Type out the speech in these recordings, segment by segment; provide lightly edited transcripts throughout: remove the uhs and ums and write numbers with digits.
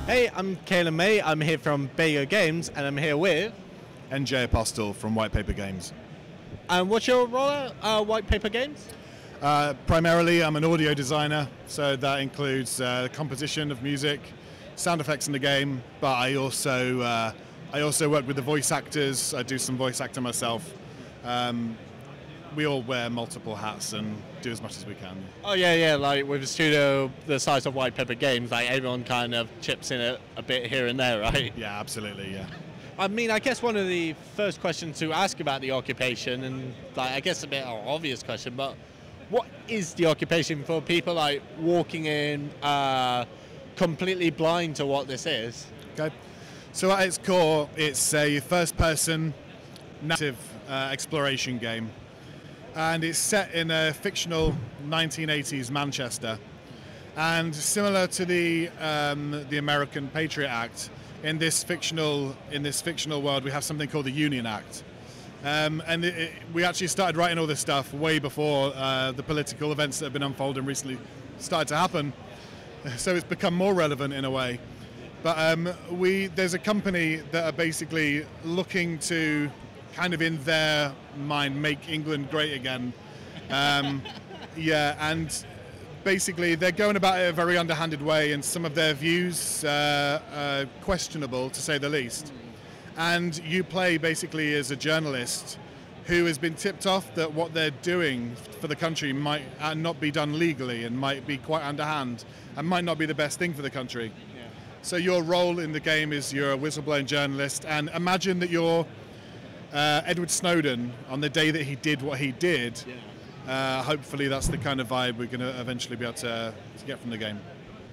Hey, I'm Kailan, mate. I'm here from Bago Games, and I'm here with... NJ Apostle from White Paper Games. And what's your role at White Paper Games? Primarily, I'm an audio designer, so that includes composition of music, sound effects in the game, but I also work with the voice actors. I do some voice acting myself. We all wear multiple hats and do as much as we can. Oh yeah, like with a studio the size of White Paper Games, like everyone kind of chips in a bit here and there, right? Yeah, absolutely, yeah. I mean, I guess one of the first questions to ask about the occupation, and like I guess a bit of an obvious question, but what is the occupation for people like walking in completely blind to what this is? Okay, so at its core, it's a first-person narrative exploration game. And it's set in a fictional 1980s Manchester, and similar to the American Patriot Act, in this fictional world we have something called the Union Act, we actually started writing all this stuff way before the political events that have been unfolding recently started to happen, so it's become more relevant in a way. But there's a company that are basically looking to kind of in their mind make England great again. Yeah, and basically they're going about it a very underhanded way, and some of their views are questionable, to say the least. And you play basically as a journalist who has been tipped off that what they're doing for the country might not be done legally and might be quite underhand and might not be the best thing for the country. Yeah. So your role in the game is you're a whistleblowing journalist, and imagine that you're Edward Snowden on the day that he did what he did. Yeah. Hopefully that's the kind of vibe we're going to eventually be able to get from the game.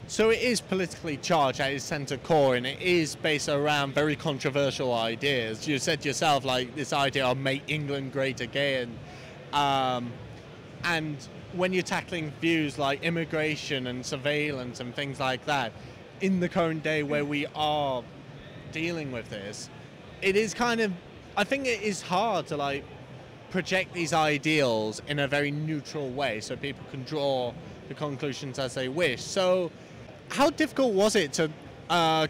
So it is politically charged at its centre core, and it is based around very controversial ideas. You said yourself, like this idea of make England great again. And when you're tackling views like immigration and surveillance and things like that, in the current day where we are dealing with this, it is kind of, I think it is hard to like project these ideals in a very neutral way so people can draw the conclusions as they wish. So how difficult was it to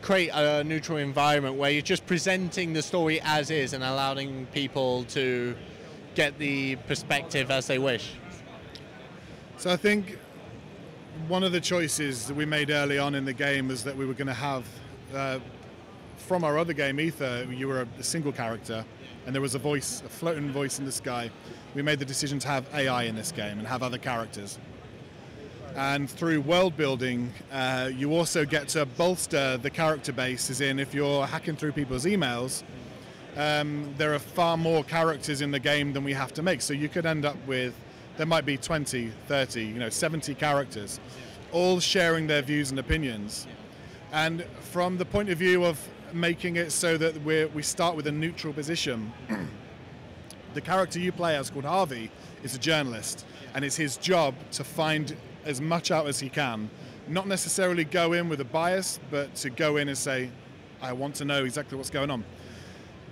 create a neutral environment where you're just presenting the story as is and allowing people to get the perspective as they wish? So I think one of the choices that we made early on in the game was that we were going to have, from our other game, Ether, you were a single character, and there was a voice, a floating voice in the sky. We made the decision to have AI in this game and have other characters. And through world building, you also get to bolster the character base, as in if you're hacking through people's emails, there are far more characters in the game than we have to make. So you could end up with, there might be 20, 30, 70 characters, all sharing their views and opinions. And from the point of view of making it so that we start with a neutral position, the character you play as, called Harvey, is a journalist, and it's his job to find as much out as he can, not necessarily go in with a bias, but to go in and say, I want to know exactly what's going on.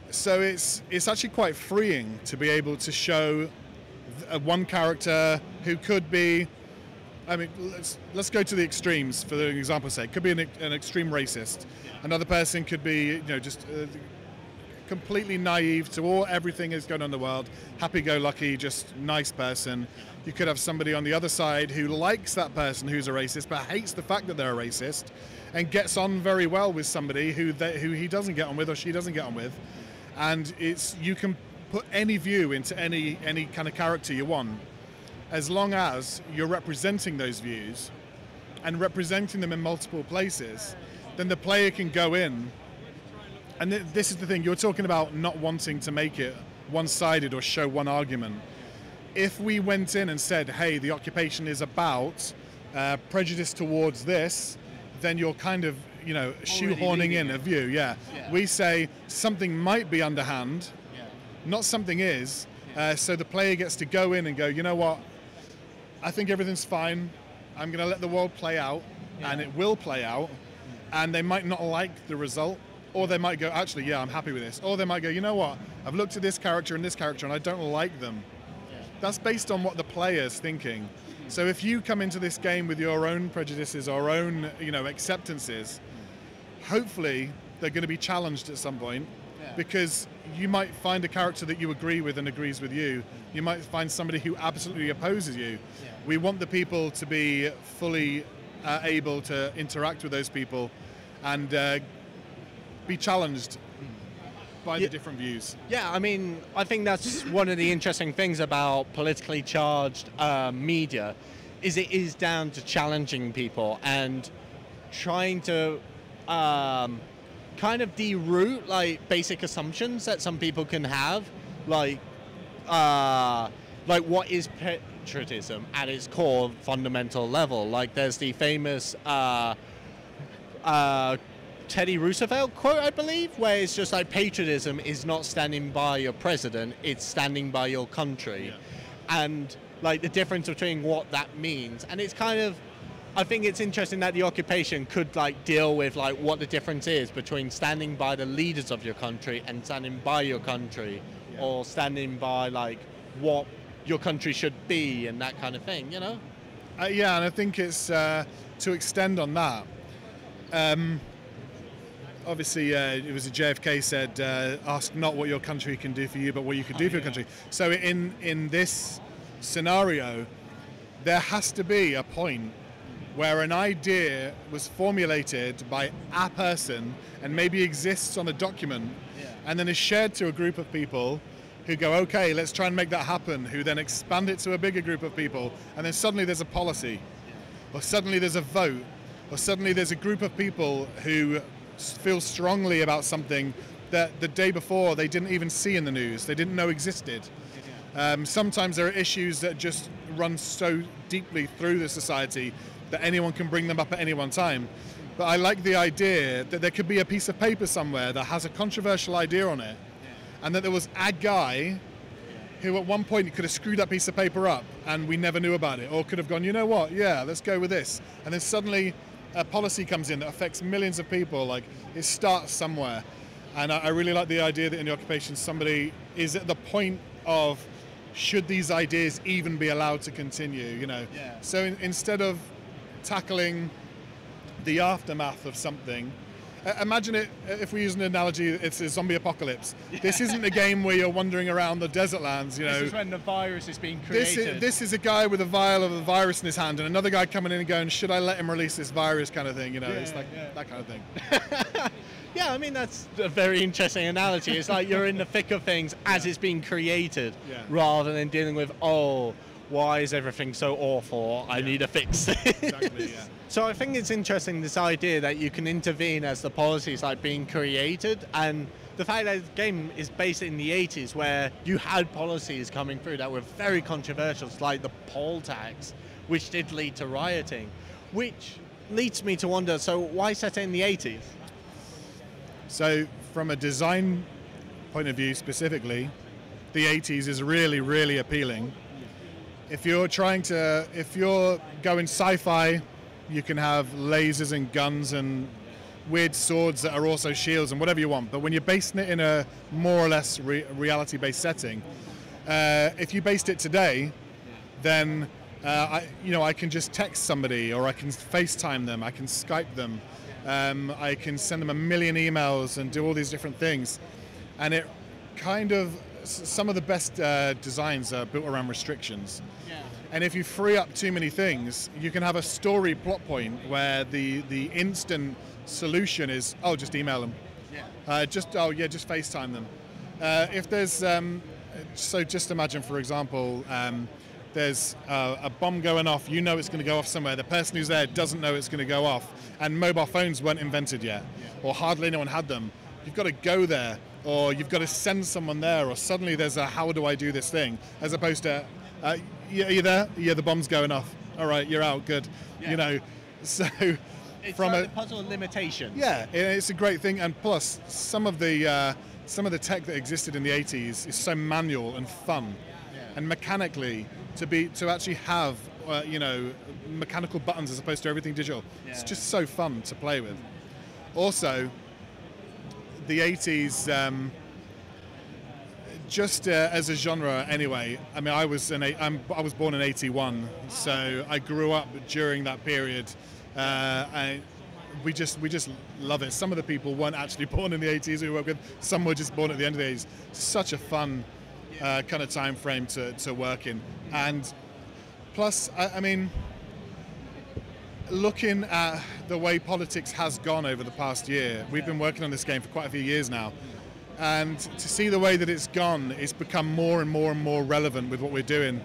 So it's actually quite freeing to be able to show one character who could be, I mean, let's go to the extremes for the example's sake. Could be an extreme racist. Another person could be, just completely naive to everything that's going on in the world, happy-go-lucky, just nice person. You could have somebody on the other side who likes that person who's a racist, but hates the fact that they're a racist, and gets on very well with somebody who he doesn't get on with or she doesn't get on with. And you can put any view into any kind of character you want, as long as you're representing those views and representing them in multiple places. Then the player can go in, and this is the thing, you're talking about not wanting to make it one-sided or show one argument. If we went in and said, hey, the occupation is about prejudice towards this, then you're kind of, shoehorning in a view, yeah. We say something might be underhand, not something is, so the player gets to go in and go, you know what, I think everything's fine, I'm going to let the world play out, and it will play out, and they might not like the result, or they might go, actually, yeah, I'm happy with this, or they might go, you know what, I've looked at this character and I don't like them. That's based on what the player's thinking. So if you come into this game with your own prejudices or own, acceptances, hopefully they're going to be challenged at some point, because you might find a character that you agree with and agrees with you. You might find somebody who absolutely opposes you. We want the people to be fully able to interact with those people and be challenged by the different views. Yeah, I mean, I think that's one of the interesting things about politically charged media, is it is down to challenging people and trying to kind of deroot like basic assumptions that some people can have, like what is patriotism at its core fundamental level. Like there's the famous Teddy Roosevelt quote, I believe, where it's just like patriotism is not standing by your president, it's standing by your country. And like the difference between what that means. And it's kind of, I think it's interesting that the occupation could like deal with like what the difference is between standing by the leaders of your country and standing by your country, or standing by like what your country should be and that kind of thing, you know? Yeah, and I think it's to extend on that. Obviously, it was a JFK said, ask not what your country can do for you, but what you can do for your country. So in this scenario, there has to be a point where an idea was formulated by a person and maybe exists on a document, and then is shared to a group of people who go, okay, let's try and make that happen, who then expand it to a bigger group of people, and then suddenly there's a policy, or suddenly there's a vote, or suddenly there's a group of people who feel strongly about something that the day before they didn't even see in the news, they didn't know existed. Sometimes there are issues that just run so deeply through the society that anyone can bring them up at any one time. But I like the idea that there could be a piece of paper somewhere that has a controversial idea on it, and that there was a guy who at one point could have screwed that piece of paper up and we never knew about it, or could have gone, you know what, yeah, let's go with this. And then suddenly a policy comes in that affects millions of people. Like, it starts somewhere. And I really like the idea that in the occupation somebody is at the point of, should these ideas even be allowed to continue, you know? So instead of tackling the aftermath of something, imagine it, if we use an analogy, it's a zombie apocalypse. This isn't a game where you're wandering around the desert lands, you know. This is when the virus is being created. This is a guy with a vial of a virus in his hand and another guy coming in and going, should I let him release this virus, kind of thing, you know. It's like that kind of thing. Yeah, I mean, that's a very interesting analogy. It's like you're in the thick of things as it's being created, rather than dealing with, oh, why is everything so awful? I need to fix this. Exactly, yeah. So I think it's interesting, this idea that you can intervene as the policies are being created, and the fact that the game is based in the 80s, where you had policies coming through that were very controversial, like the poll tax, which did lead to rioting, which leads me to wonder, so why set it in the 80s? So from a design point of view specifically, the 80s is really, really appealing. If you're going sci-fi, you can have lasers and guns and weird swords that are also shields and whatever you want. But when you're basing it in a more or less reality-based setting, if you based it today, then I can just text somebody, or I can FaceTime them, I can Skype them, I can send them a million emails and do all these different things. And it kind of, some of the best designs are built around restrictions. And if you free up too many things, you can have a story plot point where the instant solution is, oh, just email them. Just FaceTime them. If there's, so just imagine, for example, there's a bomb going off, you know it's going to go off somewhere, the person who's there doesn't know it's going to go off, and mobile phones weren't invented yet, or hardly anyone had them. You've got to go there, or you've got to send someone there, or suddenly there's a how do I do this thing, as opposed to, are you there? Yeah, the bomb's going off. All right, you're out, good. You know, so it's from a puzzle limitation. Yeah, it's a great thing, and plus some of the tech that existed in the 80s is so manual and fun, and mechanically to actually have mechanical buttons as opposed to everything digital. It's just so fun to play with. Also, the 80s. Just as a genre, anyway. I mean, I was born in '81, so I grew up during that period. we just love it. Some of the people weren't actually born in the 80s we work with. Some were just born at the end of the 80s. Such a fun kind of time frame to work in. And plus, I mean, looking at the way politics has gone over the past year, we've been working on this game for quite a few years now. And to see the way that it's gone, it's become more and more and more relevant with what we're doing.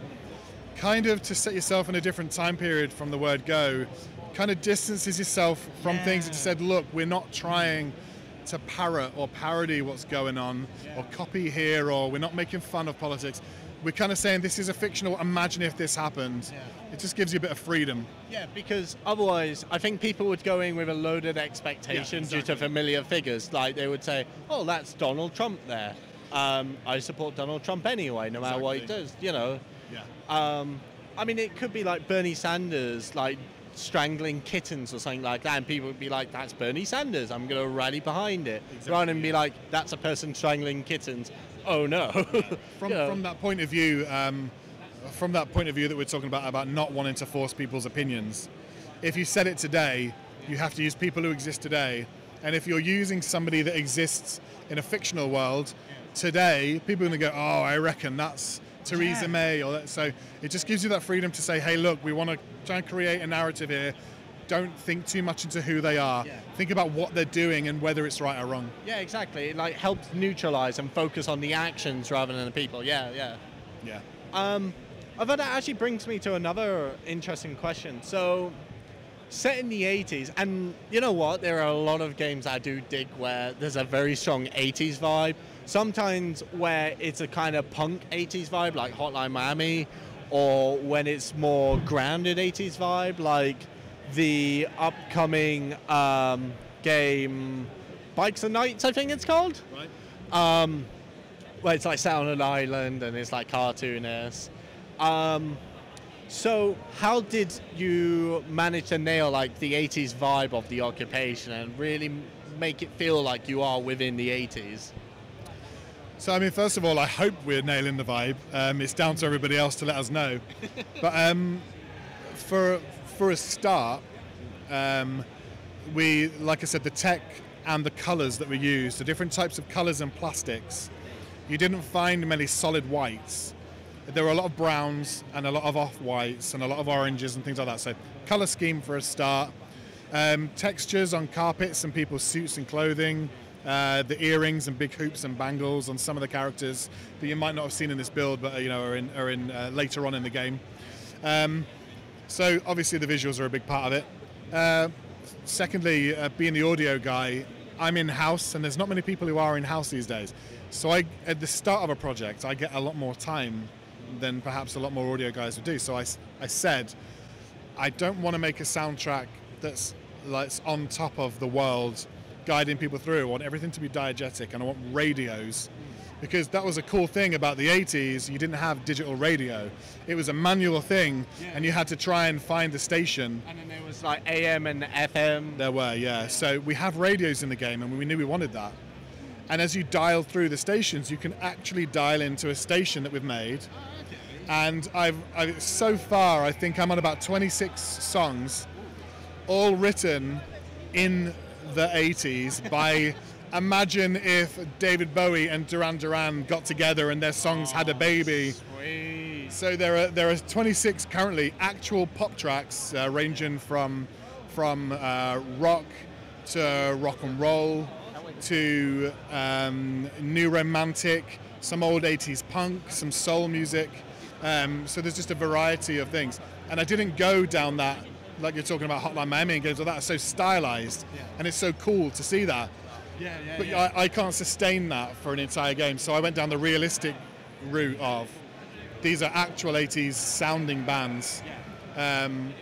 Kind of to set yourself in a different time period from the word go, kind of distances yourself from things that said, look, we're not trying to parrot or parody what's going on or copy here, or we're not making fun of politics. We're kind of saying this is a fictional, imagine if this happened. It just gives you a bit of freedom. Yeah, because otherwise I think people would go in with a loaded expectation due to familiar figures. Like they would say, oh, that's Donald Trump there. I support Donald Trump anyway, no matter what he does, you know. I mean, it could be like Bernie Sanders, like strangling kittens or something like that, and people would be like, that's Bernie Sanders, I'm going to rally behind it. Rather than be like, that's a person strangling kittens. Oh no. From that point of view, that we're talking about not wanting to force people's opinions, if you said it today, you have to use people who exist today. And if you're using somebody that exists in a fictional world today, people are going to go, oh, I reckon that's Theresa May. Or that. So it just gives you that freedom to say, hey, look, we want to try and create a narrative here. Don't think too much into who they are. Think about what they're doing and whether it's right or wrong. Yeah, exactly. It like helps neutralize and focus on the actions rather than the people. Yeah. But that actually brings me to another interesting question. So, set in the 80s, and you know what? There are a lot of games I do dig where there's a very strong 80s vibe. Sometimes where it's a kind of punk 80s vibe, like Hotline Miami, or when it's more grounded 80s vibe, like the upcoming game Bikes and Nights, I think it's called. Right. Where it's like set on an island and it's like cartoonish. So how did you manage to nail like the 80s vibe of the occupation and really make it feel like you are within the 80s? So I mean, first of all, I hope we're nailing the vibe. It's down to everybody else to let us know. But for a start, we, like I said, the tech and the colors that we use, the different types of colors and plastics, you didn't find many solid whites. There were a lot of browns and a lot of off-whites and a lot of oranges and things like that. So color scheme for a start. Textures on carpets and people's suits and clothing. The earrings and big hoops and bangles on some of the characters that you might not have seen in this build, but are in later on in the game. So obviously the visuals are a big part of it. Secondly, being the audio guy, I'm in-house, and there's not many people who are in-house these days. So at the start of a project, I get a lot more time than perhaps a lot more audio guys would do. So I said, I don't want to make a soundtrack that's like on top of the world, guiding people through. I want everything to be diegetic, and I want radios, because that was a cool thing about the 80s. You didn't have digital radio. It was a manual thing, and you had to try and find the station. And then there was like AM and FM. There were, yeah. So we have radios in the game, and we knew we wanted that. And as you dial through the stations, you can actually dial into a station that we've made. And I've so far, I think I'm on about 26 songs, all written in the 80s by, imagine if David Bowie and Duran Duran got together and their songs had a baby. Sweet. So there are 26 currently actual pop tracks, ranging from rock to rock and roll to new romantic, some old 80s punk, some soul music. So there's just a variety of things. And I didn't go down that, like you're talking about Hotline Miami and games like that, are so stylized, and it's so cool to see that. But I can't sustain that for an entire game, so I went down the realistic route of these are actual 80s sounding bands, and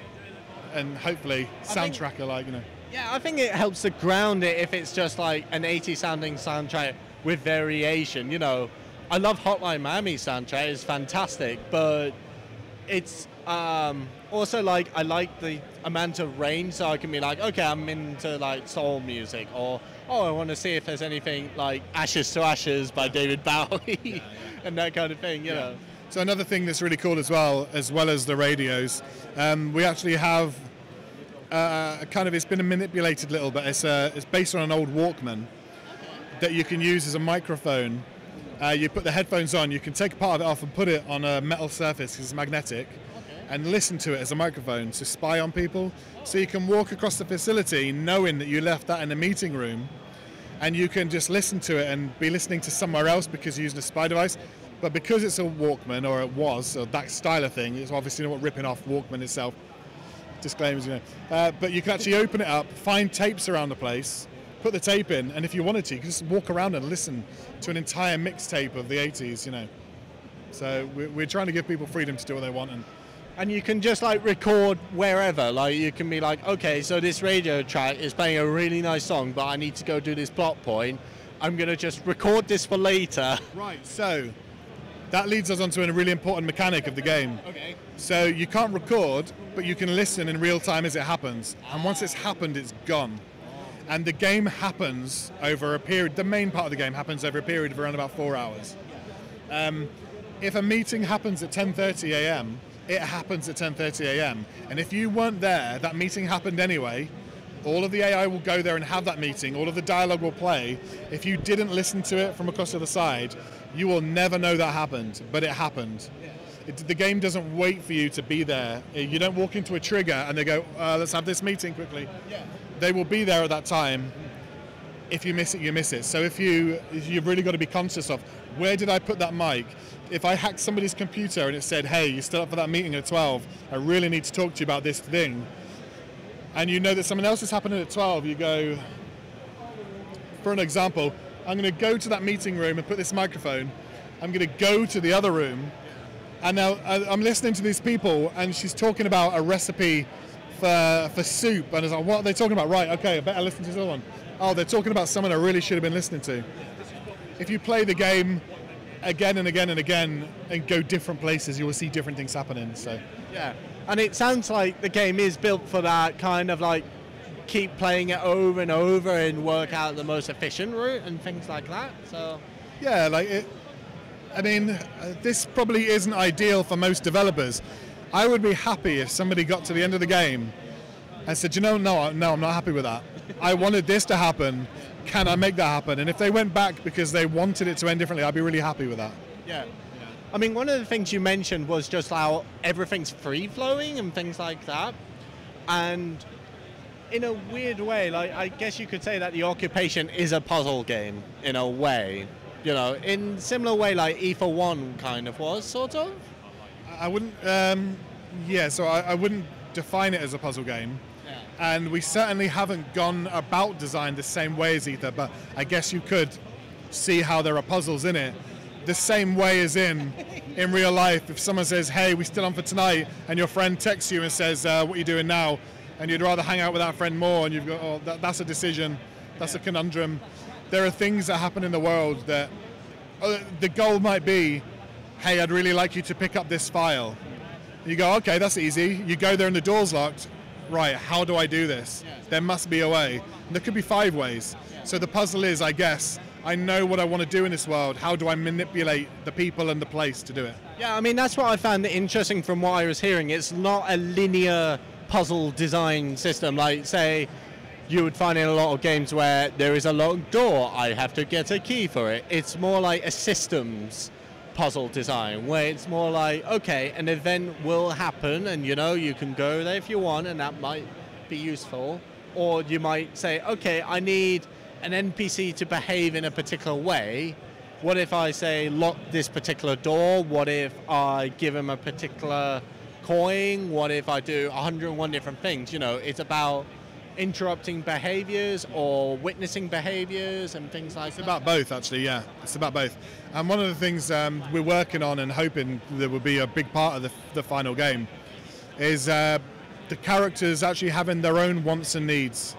hopefully soundtrack alike, you know. Yeah, I think it helps to ground it if it's just like an 80s sounding soundtrack with variation, you know. I love Hotline Miami soundtrack, it's fantastic, but it's also like I like the amount of range, so I can be like, okay, I'm into like soul music, or oh, I want to see if there's anything like Ashes to Ashes by David Bowie and that kind of thing, you know. So another thing that's really cool as well as the radios, we actually have it's been manipulated a little bit. It's based on an old Walkman that you can use as a microphone. You put the headphones on, you can take part of it off and put it on a metal surface because it's magnetic, and listen to it as a microphone to spy on people. So you can walk across the facility knowing that you left that in the meeting room, and you can just listen to it and be listening to somewhere else because you're using a spy device. But because it's a Walkman, or it was, or that style of thing, it's obviously not ripping off Walkman itself. Disclaimers, but you can actually open it up, find tapes around the place, put the tape in, and if you wanted to, you can just walk around and listen to an entire mixtape of the 80s, So we're trying to give people freedom to do what they want. And you can just like record wherever. Like you can be like, okay, so this radio track is playing a really nice song, but I need to go do this plot point. I'm going to just record this for later. Right, so that leads us onto a really important mechanic of the game. Okay. So you can't record, but you can listen in real time as it happens. And once it's happened, it's gone. And the game happens over a period, the main part of the game happens over a period of around about 4 hours. If a meeting happens at 10:30 a.m., it happens at 10:30 a.m. And if you weren't there, that meeting happened anyway. All of the AI will go there and have that meeting. All of the dialogue will play. If you didn't listen to it from across the other side, you will never know that happened, but it happened. The game doesn't wait for you to be there. You don't walk into a trigger and they go, let's have this meeting quickly. They will be there at that time. If you miss it, you miss it. So you've really got to be conscious of, where did I put that mic? If I hacked somebody's computer and it said, hey, you're still up for that meeting at 12, I really need to talk to you about this thing, and you know that someone else is happening at 12, you go, for an example, I'm going to go to that meeting room and put this microphone. I'm going to go to the other room, and now I'm listening to these people, and she's talking about a recipe for soup, and it's like, what are they talking about? Right, okay, I better listen to this other one. Oh, they're talking about someone I really should have been listening to. If you play the game again and again and again and go different places, you will see different things happening. So yeah, and it sounds like the game is built for that kind of like keep playing it over and over and work out the most efficient route and things like that. So yeah, this probably isn't ideal for most developers. I would be happy if somebody got to the end of the game and said, no, I'm not happy with that. I wanted this to happen. Can I make that happen? And if they went back because they wanted it to end differently, I'd be really happy with that. Yeah. I mean, one of the things you mentioned was just how everything's free-flowing and things like that. And in a weird way, like I guess you could say that the Occupation is a puzzle game in a way. In similar way like Ether 1 kind of was, sort of? I wouldn't, so I wouldn't define it as a puzzle game. And we certainly haven't gone about design the same way as Ether, but I guess you could see how there are puzzles in it. The same way as in real life, if someone says, hey, we still on for tonight, and your friend texts you and says, what are you doing now? And you'd rather hang out with that friend more, and you've got, that's a decision, that's a conundrum. There are things that happen in the world that the goal might be, hey, I'd really like you to pick up this file. You go, okay, that's easy. You go there and the door's locked. Right, how do I do this? There must be a way. And there could be 5 ways. So the puzzle is, I guess, I know what I want to do in this world. How do I manipulate the people and the place to do it? Yeah, I mean, that's what I found interesting from what I was hearing. It's not a linear puzzle design system. Like, say, you would find in a lot of games where there is a locked door. I have to get a key for it. It's more like a systems puzzle design where it's more like, okay, an event will happen and you can go there if you want and that might be useful, or you might say, okay, I need an NPC to behave in a particular way. What if I say lock this particular door? What if I give him a particular coin? What if I do 101 different things? It's about interrupting behaviors or witnessing behaviors and things like that. It's about both, actually, yeah. It's about both. And one of the things we're working on and hoping that will be a big part of the final game is the characters actually having their own wants and needs.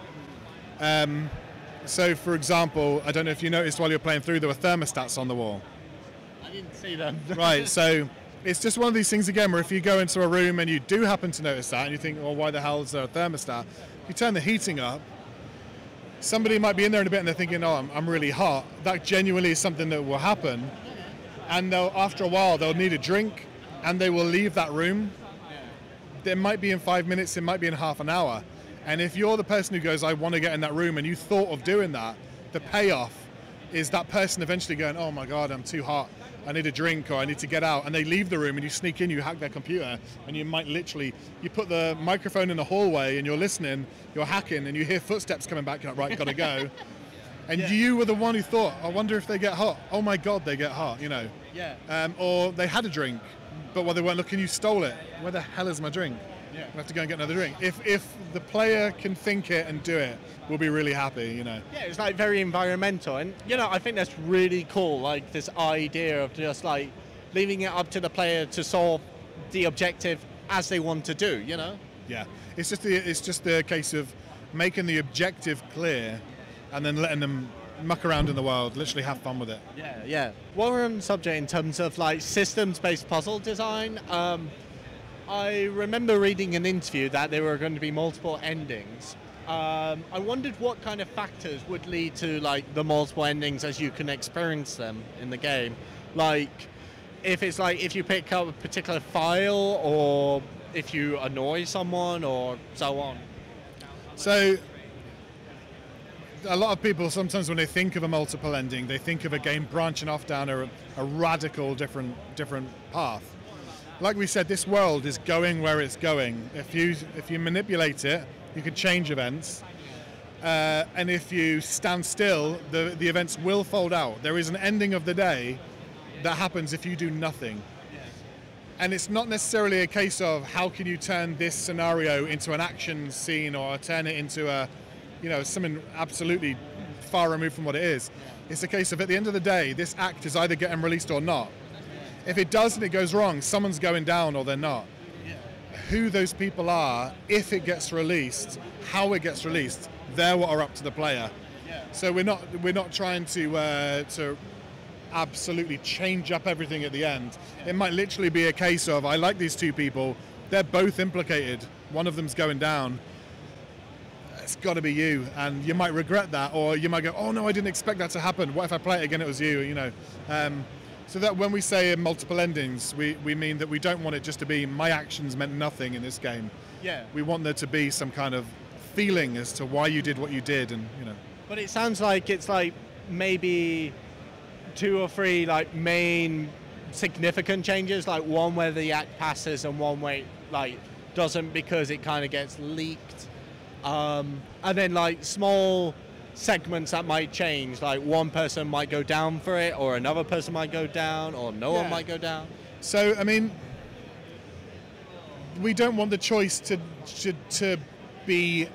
So, for example, I don't know if you noticed while you were playing through, there were thermostats on the wall. I didn't see them. Right, so it's just one of these things again where if you go into a room and you do happen to notice that and you think, well, why the hell is there a thermostat? If you turn the heating up, somebody might be in there in a bit and they're thinking, oh, I'm really hot. That genuinely is something that will happen. And after a while, they'll need a drink and they will leave that room. It might be in 5 minutes, it might be in half an hour. And if you're the person who goes, I want to get in that room, and you thought of doing that, the payoff is that person eventually going, oh my God, I'm too hot, I need a drink, or I need to get out, and they leave the room and you sneak in, you hack their computer, and you might literally, you put the microphone in the hallway and you're listening, you're hacking, and you hear footsteps coming back, you're like, right, gotta go. And you were the one who thought, I wonder if they get hot. Oh my God, they get hot, you know. Yeah. Or they had a drink, but while they weren't looking, you stole it. Where the hell is my drink? Yeah. I have to go and get another drink. If the player can think it and do it, we'll be really happy, you know. Yeah, it's like very environmental, and you know, I think that's really cool. Like this idea of just like leaving it up to the player to solve the objective as they want to do, you know. Yeah, it's just the case of making the objective clear, and then letting them muck around in the world, literally have fun with it. Yeah, yeah. While we're on the subject in terms of like systems-based puzzle design, I remember reading an interview that there were going to be multiple endings. I wondered what kind of factors would lead to like the multiple endings as you can experience them in the game. Like if it's like if you pick up a particular file, or if you annoy someone, or so on. So a lot of people sometimes when they think of a multiple ending, they think of a game branching off down a radical different path. Like we said, this world is going where it's going. If you manipulate it, you can change events, and if you stand still, the events will fold out. There is an ending of the day that happens if you do nothing. And it's not necessarily a case of how can you turn this scenario into an action scene, or turn it into a, you know, something absolutely far removed from what it is. It's a case of at the end of the day, this act is either getting released or not. If it does and it goes wrong, someone's going down or they're not. Who those people are, if it gets released, how it gets released, they're what are up to the player. So we're not trying to absolutely change up everything at the end. It might literally be a case of, I like these two people, they're both implicated, one of them's going down. It's got to be you, and you might regret that, or you might go, oh no, I didn't expect that to happen. What if I play it again, it was you, you know. So that when we say multiple endings, we mean that we don't want it just to be my actions meant nothing in this game. Yeah. We want there to be some kind of feeling as to why you did what you did, and you know. But it sounds like it's like maybe 2 or 3 like main significant changes, like one where the act passes and one where it like doesn't because it kind of gets leaked, and then like small segments that might change, like one person might go down for it, or another person might go down, or no one might go down. So I mean, we don't want the choice to be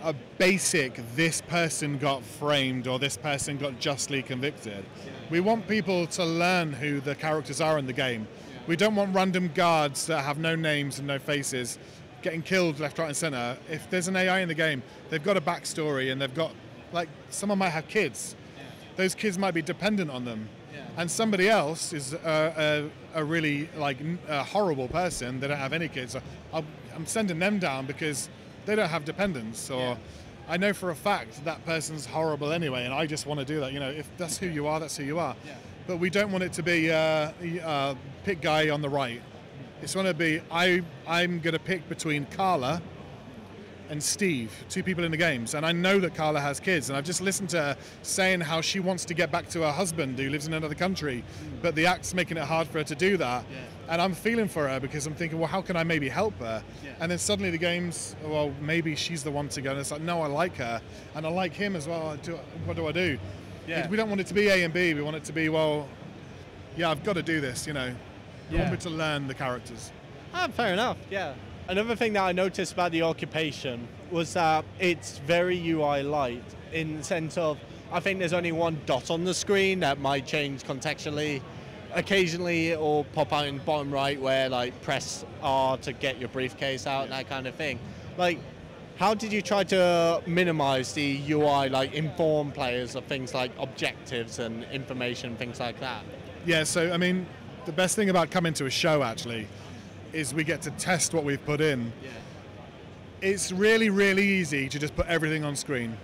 a basic, this person got framed or this person got justly convicted. We want people to learn who the characters are in the game. We don't want random guards that have no names and no faces getting killed left, right and center. If there's an AI in the game, they've got a backstory, and they've got, like, someone might have kids. Those kids might be dependent on them. And somebody else is a really a horrible person. They don't have any kids. So I'm sending them down because they don't have dependents, or I know for a fact that person's horrible anyway, and I just want to do that. You know, if that's who you are, that's who you are. But we don't want it to be pick guy on the right. It's going to be I'm going to pick between Carla and Steve, 2 people in the games, and I know that Carla has kids, and I've just listened to her saying how she wants to get back to her husband who lives in another country, but the act's making it hard for her to do that. And I'm feeling for her because I'm thinking, well, how can I maybe help her? And then suddenly the game's, well, maybe she's the one to go, and it's like, no, I like her, and I like him as well. What do I do? We don't want it to be A and B. We want it to be, well, yeah, I've got to do this, you know. We want me to learn the characters. Fair enough, yeah. Another thing that I noticed about the occupation was that it's very UI light, in the sense of, I think there's only one dot on the screen that might change contextually. Occasionally it will pop out in the bottom right where like press R to get your briefcase out and that kind of thing. Like, how did you try to minimize the UI, like inform players of things like objectives and information, things like that? Yeah, so I mean, the best thing about coming to a show actually is we get to test what we've put in. It's really, really easy to just put everything on screen.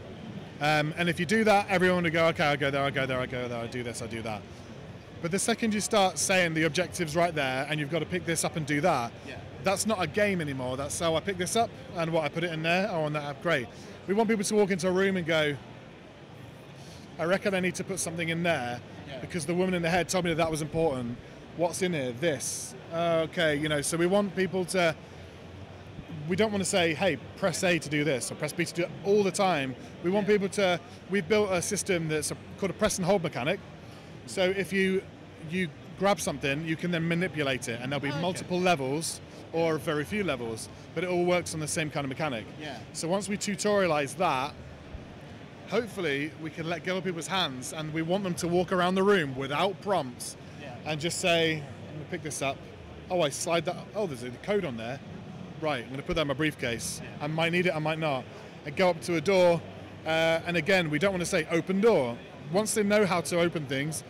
And if you do that, everyone will go, okay, I'll go there, I'll go there, I'll go there, I'll do this, I'll do that. But the second you start saying the objective's right there and you've got to pick this up and do that, that's not a game anymore. That's, oh, I pick this up and what, I put it in there, oh, and that, great. We want people to walk into a room and go, I reckon I need to put something in there because the woman in the head told me that was important. What's in here? This. Okay, you know, so we want people to, we don't want to say, hey, press A to do this or press B to do it all the time. We want people to, we've built a system that's called a press and hold mechanic. So if you grab something, you can then manipulate it, and there'll be multiple levels or very few levels, but it all works on the same kind of mechanic. So once we tutorialize that, hopefully we can let go of people's hands, and we want them to walk around the room without prompts and just say, I'm gonna pick this up. Oh, I slide that, oh, there's a code on there. Right, I'm gonna put that in my briefcase. I might need it, I might not. And go up to a door, and again, we don't want to say open door. Once they know how to open things,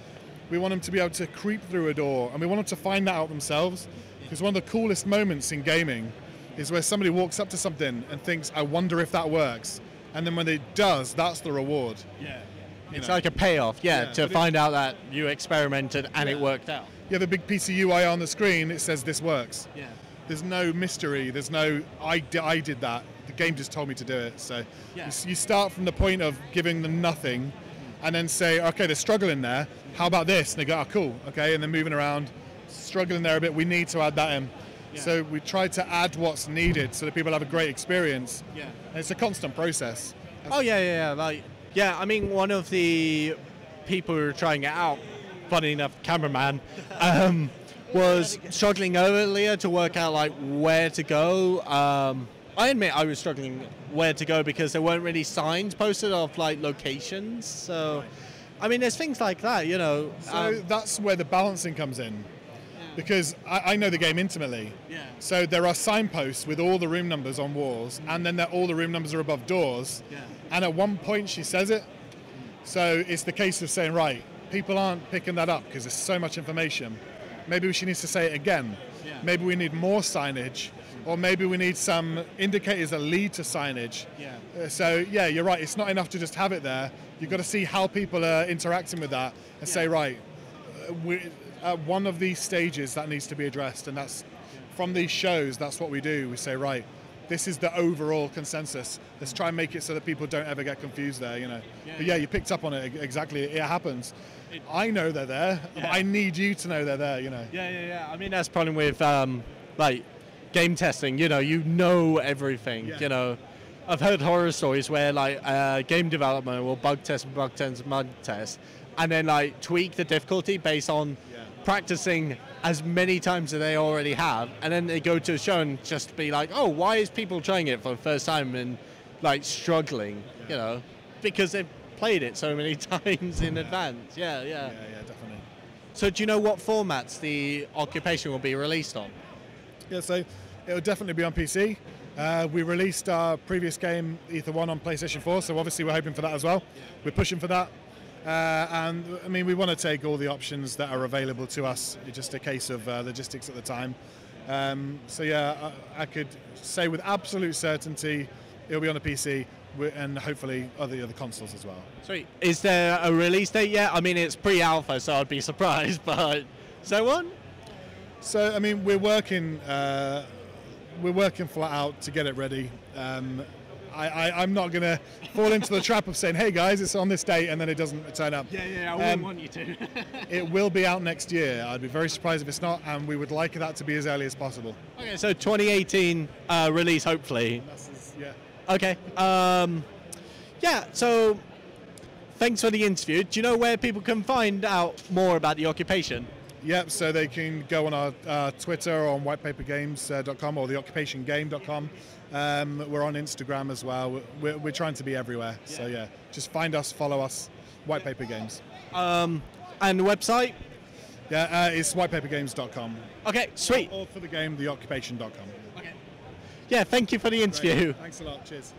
we want them to be able to creep through a door, and we want them to find that out themselves, because one of the coolest moments in gaming is where somebody walks up to something and thinks, I wonder if that works. And then when it does, that's the reward. It's like a payoff, to find out that you experimented and it worked out. You have a big piece of UI on the screen, it says this works. There's no mystery, there's no, I did that. The game just told me to do it. So you start from the point of giving them nothing, and then say, okay, they're struggling there. How about this? And they go, oh, cool, okay. And they're moving around, struggling there a bit. We need to add that in. So we try to add what's needed so that people have a great experience. And it's a constant process. Oh, I mean, one of the people who were trying it out, funny enough, cameraman, was struggling earlier to work out like where to go. I admit I was struggling where to go because there weren't really signs posted of like locations. So, I mean, there's things like that, you know. So that's where the balancing comes in, because I know the game intimately. So there are signposts with all the room numbers on walls, and then all the room numbers are above doors. And at one point she says it. So it's the case of saying, right, people aren't picking that up because there's so much information. Maybe she needs to say it again. Maybe we need more signage. Or maybe we need some indicators that lead to signage. So yeah, you're right. It's not enough to just have it there. You've got to see how people are interacting with that and say, right, we're at one of these stages that needs to be addressed, and that's from these shows. That's what we do. We say, right, this is the overall consensus. Let's try and make it so that people don't ever get confused there. You know. But yeah, you picked up on it exactly. It happens. I know they're there. But I need you to know they're there. You know. I mean, that's the problem with like game testing, you know everything. You know, I've heard horror stories where like game development will bug test, and then like tweak the difficulty based on practicing as many times as they already have, and then they go to a show and just be like, oh, why is people trying it for the first time and like struggling, you know, because they've played it so many times in advance. Yeah, definitely. So do you know what formats the Occupation will be released on? Yeah, so it'll definitely be on PC. We released our previous game, Ether 1, on PlayStation 4, so obviously we're hoping for that as well. We're pushing for that. And I mean, we want to take all the options that are available to us. It's just a case of logistics at the time. So yeah, I could say with absolute certainty it'll be on the PC and hopefully other consoles as well. Sweet. Is there a release date yet? I mean, it's pre-alpha, so I'd be surprised, but so on? So I mean, we're working flat out to get it ready. I'm not going to fall into the trap of saying, hey guys, it's on this date, and then it doesn't turn up. I wouldn't want you to. It will be out next year. I'd be very surprised if it's not, and we would like that to be as early as possible. Okay, so 2018 release, hopefully. Okay. So thanks for the interview. Do you know where people can find out more about the Occupation? Yep, so they can go on our Twitter on whitepapergames.com or theoccupationgame.com. We're on Instagram as well. We're trying to be everywhere. So yeah, just find us, follow us, White Paper Games. And the website? Yeah, it's whitepapergames.com. Okay, sweet. Or for the game, theoccupation.com. Okay. Yeah, thank you for the interview. Great. Thanks a lot. Cheers.